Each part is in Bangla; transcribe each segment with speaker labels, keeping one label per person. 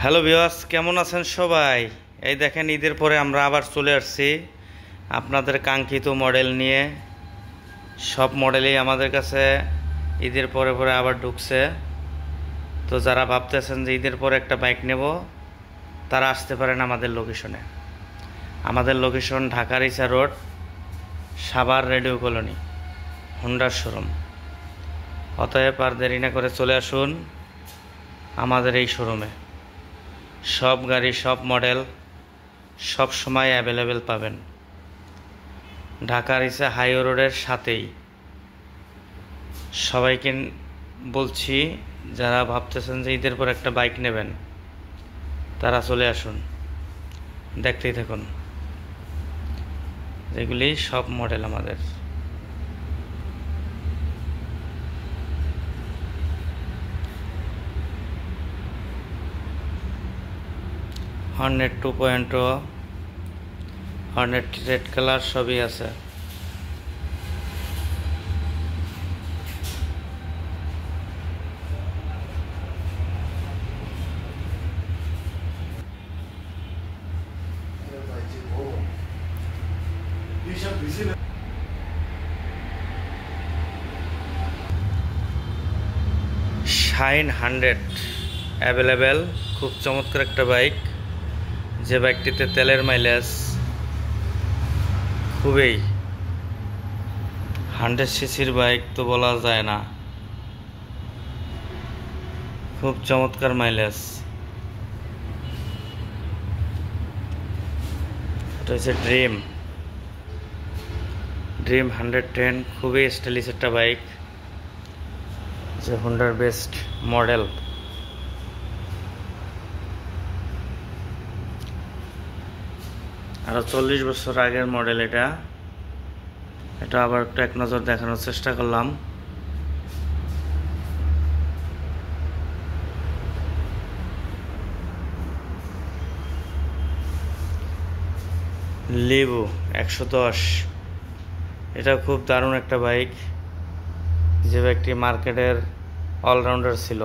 Speaker 1: হ্যালো ভিউয়ার্স, কেমন আছেন সবাই? এই দেখেন, ঈদের পরে আমরা আবার চলে আসছি আপনাদের কাঙ্ক্ষিত মডেল নিয়ে। সব মডেলই আমাদের কাছে ঈদের পরে পরে আবার ঢুকছে। তো যারা ভাবতেছেন যে ঈদের পরে একটা বাইক নেব, তারা আসতে পারেন আমাদের লোকেশনে। আমাদের location Dhaka Aricha road, Savar radio colony, হোন্ডার শোরুম। অতএব আর দেরি না করে চলে আসুন আমাদের এই শোরুমে। সব গাড়ি, সব মডেল সব সময় অ্যাভেলেবেল পাবেন। ঢাকা রিচা হাইওয়ে রোডের সাথেই। সবাইকে বলছি, যারা ভাবতেছেন যে ঈদের পর একটা বাইক নেবেন, তারা চলে আসুন, দেখতেই থাকুন। এগুলি সব মডেল আমাদের। হর্নেট 2.0, হর্নেট রেড কালার সবই আছে। Shine 100 available. খুব চমৎকার একটা বাইক, যে বাইকটিতে তেলের মাইলেজ খুবই। 100 সিসির বাইক তো বলা যায় না, খুব চমৎকার মাইলেজ। এটা হচ্ছে ড্রিম 110, খুবই স্টাইলিশ একটা বাইক, যে হোন্ডার বেস্ট মডেল। আরো 40 বছর আগের মডেল এটা। এটা আবার একটু এক নজর দেখানোর চেষ্টা করলাম। লিভো 110, এটা খুব দারুণ একটা বাইক, যে বাইকটি মার্কেটের অলরাউন্ডার ছিল।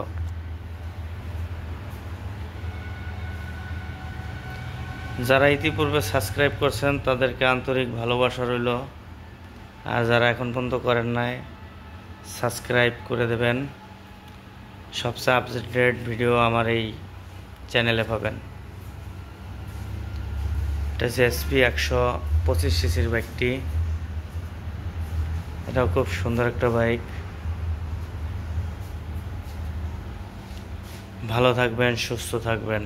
Speaker 1: যারা ইতিপূর্বে সাবস্ক্রাইব করছেন, তাদেরকে আন্তরিক ভালোবাসা রইল। আর যারা এখন পর্যন্ত করেন নাই, সাবস্ক্রাইব করে দেবেন। সবচেয়ে আপডেটেড ভিডিও আমার এই চ্যানেলে পাবেন। এটা হচ্ছে এসপি 125 সিসির বাইকটি। এটাও খুব সুন্দর একটা বাইক। ভালো থাকবেন, সুস্থ থাকবেন।